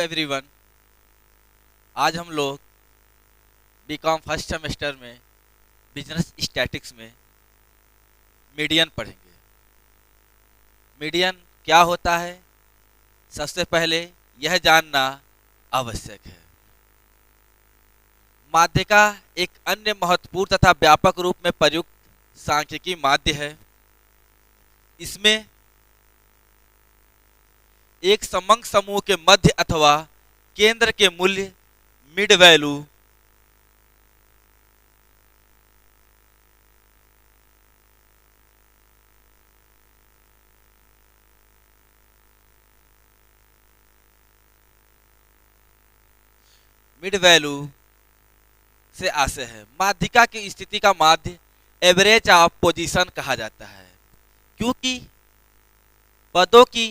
Everyone. आज हम लोग बीकॉम फर्स्ट सेमेस्टर में बिजनेस स्टैटिक्स में मीडियन पढ़ेंगे। मीडियन क्या होता है, सबसे पहले यह जानना आवश्यक है। माध्यिका एक अन्य महत्वपूर्ण तथा व्यापक रूप में प्रयुक्त सांख्यिकी माध्य है। इसमें एक समंक समूह के मध्य अथवा केंद्र के मूल्य मिड वैल्यू से आशय है। माध्यिका की स्थिति का माध्य एवरेज ऑफ पोजीशन कहा जाता है, क्योंकि पदों की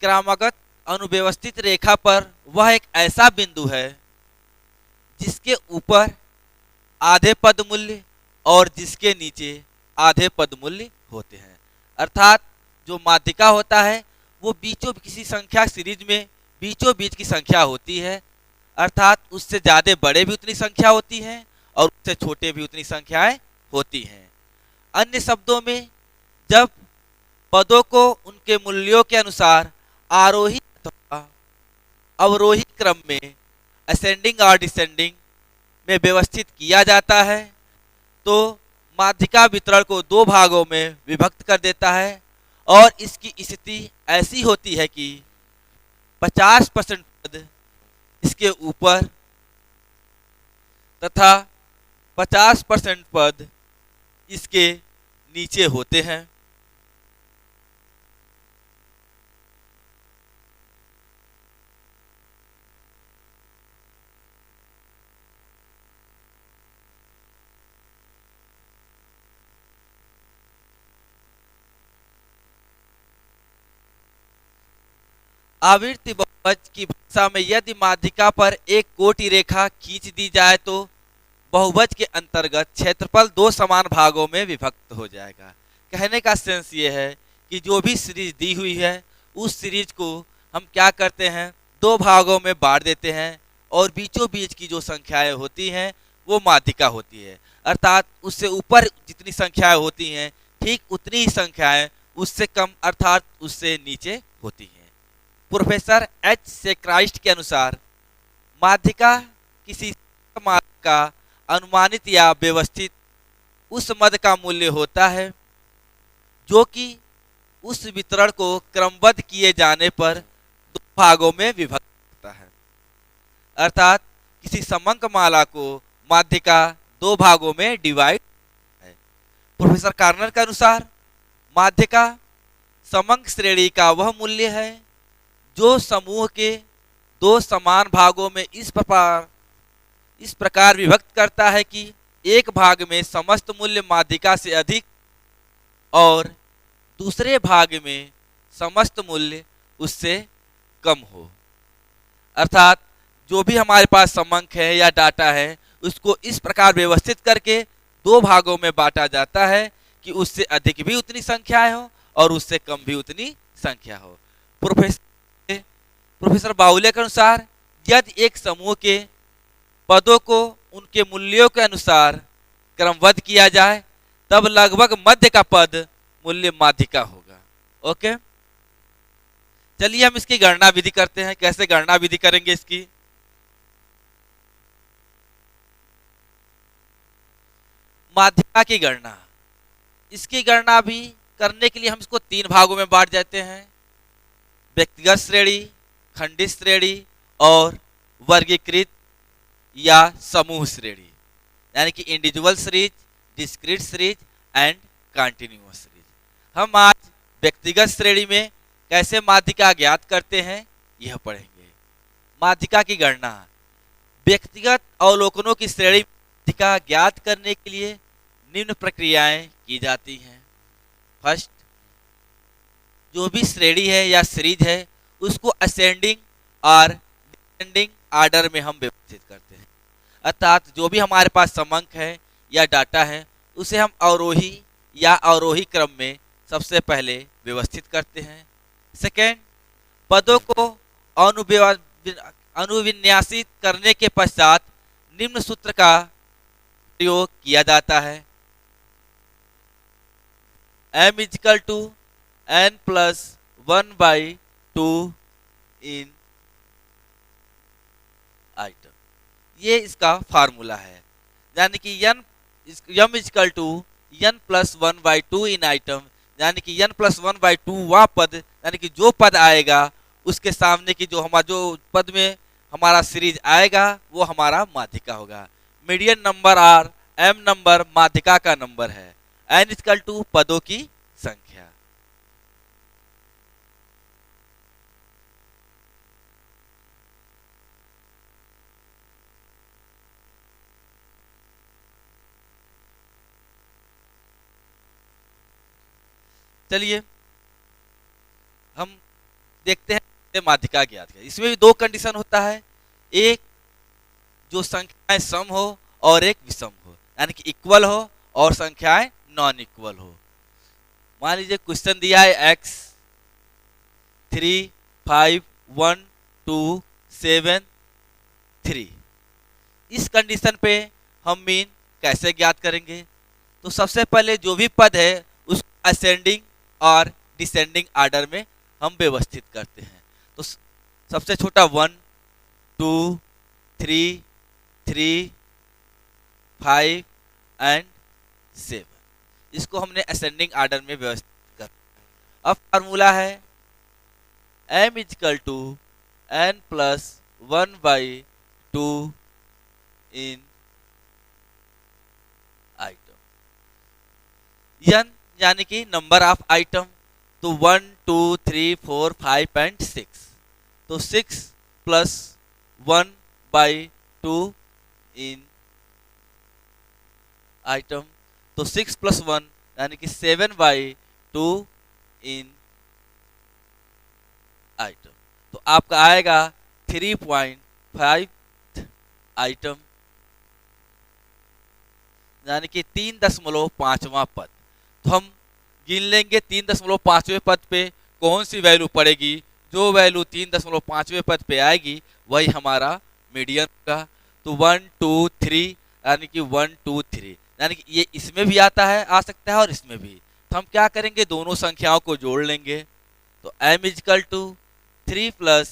क्रमागत अनुव्यवस्थित रेखा पर वह एक ऐसा बिंदु है जिसके ऊपर आधे पद मूल्य और जिसके नीचे आधे पद मूल्य होते हैं। अर्थात जो माध्यिका होता है वो बीचों किसी संख्या सीरीज में बीचों बीच की संख्या होती है, अर्थात उससे ज़्यादा बड़े भी उतनी संख्या होती है और उससे छोटे भी उतनी संख्याएं होती हैं। अन्य शब्दों में, जब पदों को उनके मूल्यों के अनुसार आरोही अथवा अवरोही क्रम में असेंडिंग और डिसेंडिंग में व्यवस्थित किया जाता है तो माध्यिका वितरण को दो भागों में विभक्त कर देता है और इसकी स्थिति ऐसी होती है कि 50% पद इसके ऊपर तथा 50% पद इसके नीचे होते हैं। आवृत्ति बहुभुज की भाषा में यदि माध्यिका पर एक कोटि रेखा खींच दी जाए तो बहुभुज के अंतर्गत क्षेत्रफल दो समान भागों में विभक्त हो जाएगा। कहने का सेंस ये है कि जो भी सीरीज दी हुई है उस सीरीज को हम क्या करते हैं, दो भागों में बांट देते हैं और बीचों बीच की जो संख्याएं होती हैं वो माध्यिका होती है। अर्थात उससे ऊपर जितनी संख्याएं होती हैं ठीक उतनी ही संख्याएं उससे कम अर्थात उससे नीचे होती हैं। प्रोफेसर एच से क्राइस्ट के अनुसार माध्यिका किसी मद का अनुमानित या व्यवस्थित उस मद का मूल्य होता है जो कि उस वितरण को क्रमबद्ध किए जाने पर दो भागों में विभक्त होता है। अर्थात किसी समंक माला को माध्यिका दो भागों में डिवाइड है। प्रोफेसर कार्नर के अनुसार माध्यिका समंक श्रेणी का वह मूल्य है जो समूह के दो समान भागों में इस प्रकार विभक्त करता है कि एक भाग में समस्त मूल्य माध्यिका से अधिक और दूसरे भाग में समस्त मूल्य उससे कम हो। अर्थात जो भी हमारे पास समंक है या डाटा है उसको इस प्रकार व्यवस्थित करके दो भागों में बांटा जाता है कि उससे अधिक भी उतनी संख्याएं हो और उससे कम भी उतनी संख्या हो। प्रोफेसर बाउले के अनुसार यदि एक समूह के पदों को उनके मूल्यों के अनुसार क्रमबद्ध किया जाए तब लगभग मध्य का पद मूल्य माध्यिका होगा। ओके, चलिए हम इसकी गणना विधि करते हैं। कैसे गणना विधि करेंगे इसकी? माध्यिका की गणना, इसकी गणना भी करने के लिए हम इसको तीन भागों में बांट देते हैं, व्यक्तिगत श्रेणी, खंडित श्रेणी और वर्गीकृत या समूह श्रेणी, यानी कि individual series, discrete series and continuous series. हम आज व्यक्तिगत श्रेणी में कैसे माध्यिका ज्ञात करते हैं यह पढ़ेंगे। माध्यिका की गणना, व्यक्तिगत अवलोकनों की श्रेणी माध्यिका ज्ञात करने के लिए निम्न प्रक्रियाएं की जाती हैं। फर्स्ट, जो भी श्रेणी है या सीरीज है उसको असेंडिंग और डिसेंडिंग आर्डर में हम व्यवस्थित करते हैं। अर्थात जो भी हमारे पास समंक है या डाटा है उसे हम अवरोही या अवरोही क्रम में सबसे पहले व्यवस्थित करते हैं। सेकेंड, पदों को अनुविन्यासित करने के पश्चात निम्न सूत्र का प्रयोग किया जाता है। m equal to n plus 1/2 in item, ये इसका फार्मूला है। यानी कि m equal to n plus 1/2 in item, यानी कि n प्लस 1/2 वह पद, यानी कि जो पद आएगा उसके सामने की जो पद में हमारा सीरीज आएगा वो हमारा माध्यिका होगा। Median number or m number माध्यिका का नंबर है, n इजकल टू पदों की संख्या। चलिए हम देखते हैं माध्यिका ज्ञात है। इसमें भी दो कंडीशन होता है, एक जो संख्याएं सम हो और एक विषम हो, यानी कि इक्वल हो और संख्याएं नॉन इक्वल हो। मान लीजिए क्वेश्चन दिया है x 3 5 1 2 7 3। इस कंडीशन पे हम मीन कैसे ज्ञात करेंगे? तो सबसे पहले जो भी पद है उसको असेंडिंग और डिसेंडिंग आर्डर में हम व्यवस्थित करते हैं। तो सबसे छोटा 1 2 3 3 5 एंड 7, इसको हमने असेंडिंग आर्डर में व्यवस्थित कर। अब फार्मूला है m equal to n plus 1/2 in item, n यानी कि नंबर ऑफ आइटम, तो 1 2 3 4 5 एंड 6, तो 6 प्लस 1/2 इन आइटम, तो 6 प्लस 1 यानी कि 7/2 इन आइटम, तो आपका आएगा 3.5 आइटम, यानी कि 3.5वां पद। तो हम गिन लेंगे 3.5वें पद पे कौन सी वैल्यू पड़ेगी, जो वैल्यू 3.5वें पद पे आएगी वही हमारा मीडियन होगा। तो 1 2 3 यानी कि 1 2 3, यानी कि ये इसमें भी आता है, आ सकता है और इसमें भी। तो हम क्या करेंगे, दोनों संख्याओं को जोड़ लेंगे। तो m equal to 3 plus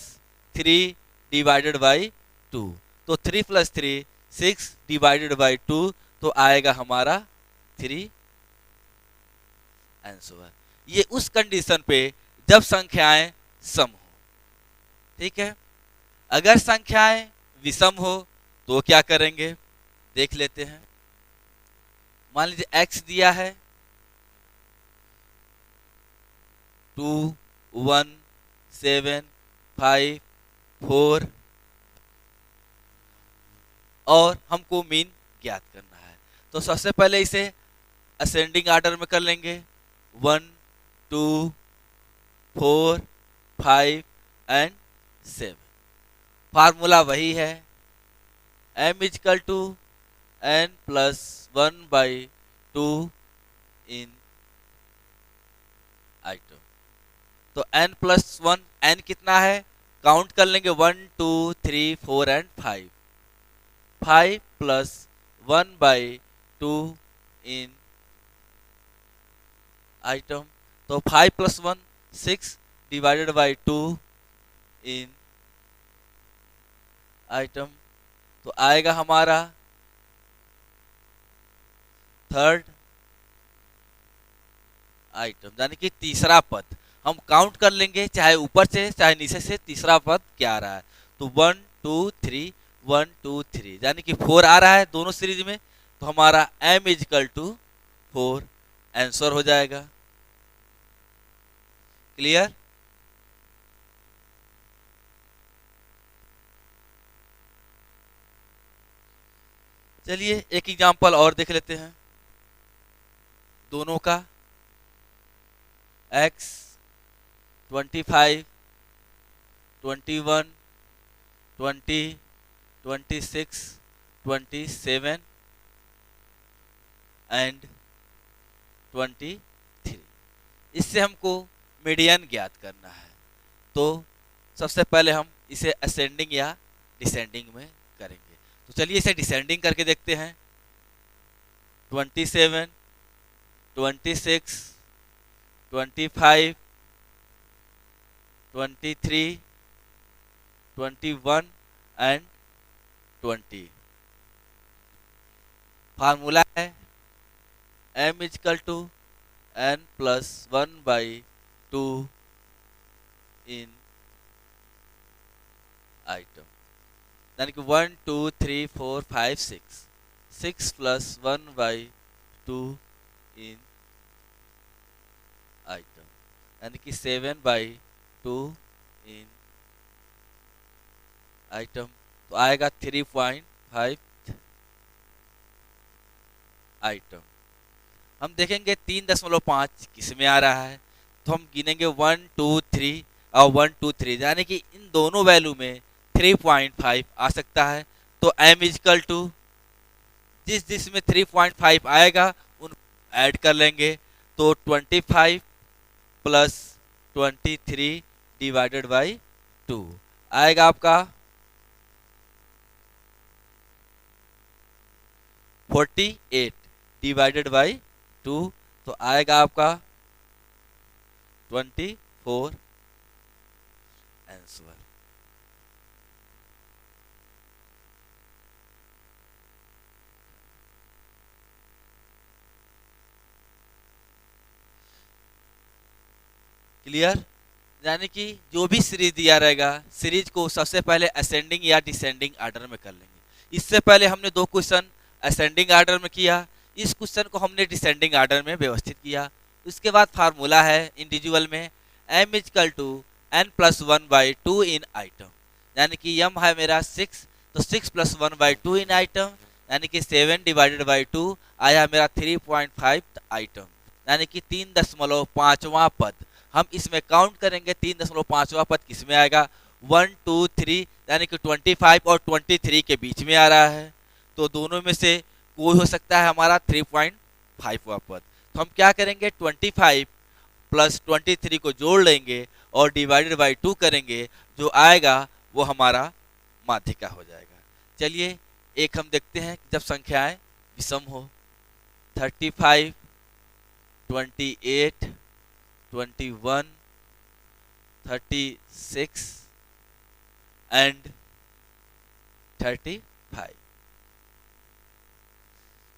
3 divided by 2, तो 3 प्लस 3 6 डिवाइडेड बाई 2, तो आएगा हमारा 3 आंसर। ये उस कंडीशन पे जब संख्याएं सम हो, ठीक है। अगर संख्याएं विषम हो तो क्या करेंगे, देख लेते हैं। मान लीजिए x दिया है 2 1 7 5 4 और हमको मीन ज्ञात करना है। तो सबसे पहले इसे असेंडिंग आर्डर में कर लेंगे, 1 2 4 5 एंड 7। फार्मूला वही है, m equal to n plus 1/2 in item. तो n प्लस 1, n कितना है काउंट कर लेंगे, 1 2 3 4 एंड 5, 5 प्लस 1/2 इन आइटम, तो 5 plus 1 6 divided by 2 in item, तो आएगा हमारा थर्ड आइटम, यानी कि तीसरा पद। हम काउंट कर लेंगे चाहे ऊपर से चाहे नीचे से तीसरा पद क्या आ रहा है। तो 1 2 3 1 2 3, यानी कि 4 आ रहा है दोनों सीरीज में, तो हमारा m इजकल टू 4 आंसर हो जाएगा। क्लियर? चलिए एक एग्जांपल और देख लेते हैं दोनों का। x 25 21 20 26 27 एंड 23, इससे हमको मीडियन ज्ञात करना है। तो सबसे पहले हम इसे असेंडिंग या डिसेंडिंग में करेंगे। तो चलिए इसे डिसेंडिंग करके देखते हैं। 27, 26, 25, 23, 21 एंड 20। फार्मूला है m equal to n plus 1/2 in item, यानी कि 1 2 3 4 5 6, 6 प्लस 1/2 इन आइटम, यानी कि 7/2 इन आइटम। तो आएगा 3.5 आइटम। हम देखेंगे 3.5 किस में आ रहा है, तो हम गिनेंगे 1 2 3 और 1 2 3, यानी कि इन दोनों वैल्यू में 3.5 आ सकता है। तो m इजकल टू जिस जिस में 3.5 आएगा उन ऐड कर लेंगे। तो 25 प्लस 23 डिवाइडेड बाई 2 आएगा आपका 48 डिवाइडेड बाई 2, तो आएगा आपका 24 आंसर। क्लियर? यानी कि जो भी सीरीज दिया रहेगा, सीरीज को सबसे पहले असेंडिंग या डिसेंडिंग ऑर्डर में कर लेंगे। इससे पहले हमने 2 क्वेश्चन असेंडिंग ऑर्डर में किया, इस क्वेश्चन को हमने डिसेंडिंग ऑर्डर में व्यवस्थित किया। उसके बाद फार्मूला है इंडिविजुअल में m equal to n plus 1/2 in item, यानी कि m है मेरा 6, तो 6 प्लस 1/2 इन आइटम, यानी कि 7 डिवाइडेड बाई 2 आया मेरा 3.5 आइटम, यानी कि 3.5वां पद। हम इसमें काउंट करेंगे 3.5वां पद किस में आएगा, 1 2 3, यानी कि 25 और 23 के बीच में आ रहा है। तो दोनों में से कोई हो सकता है हमारा 3.5वां पद। तो हम क्या करेंगे, 25 प्लस 23 को जोड़ लेंगे और डिवाइडेड बाई 2 करेंगे, जो आएगा वो हमारा माध्यिका हो जाएगा। चलिए एक हम देखते हैं जब संख्याएं विषम हो। 35, 28, 21, 36 एंड 35।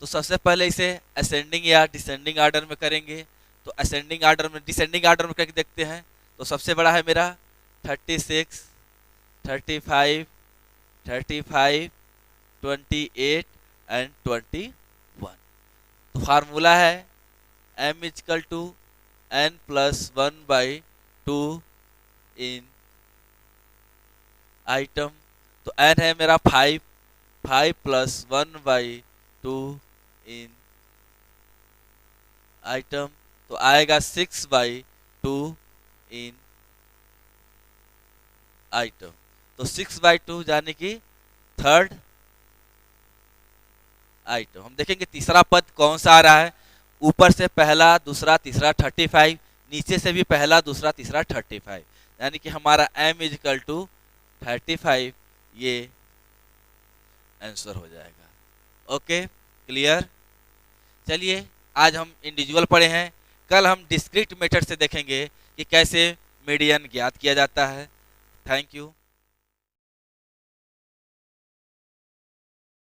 तो सबसे पहले इसे असेंडिंग या डिसेंडिंग ऑर्डर में करेंगे। तो असेंडिंग ऑर्डर में, डिसेंडिंग ऑर्डर में करके देखते हैं। तो सबसे बड़ा है मेरा 36, 35, 35, 28 एंड 21। तो फार्मूला है m equal to n plus 1/2 in item. तो n है मेरा 5, 5 प्लस 1/2 इन आइटम, तो आएगा 6/2 इन आइटम। तो 6/2 यानी कि थर्ड आइटम। हम देखेंगे तीसरा पद कौन सा आ रहा है। ऊपर से पहला, दूसरा, तीसरा 35, नीचे से भी पहला, दूसरा, तीसरा 35, यानी कि हमारा m इजकल टू 35 ये आंसर हो जाएगा। Okay clear? चलिए आज हम इंडिविजुअल पढ़े हैं, कल हम डिस्क्रीट मेथड से देखेंगे कि कैसे मीडियन ज्ञात किया जाता है। Thank you.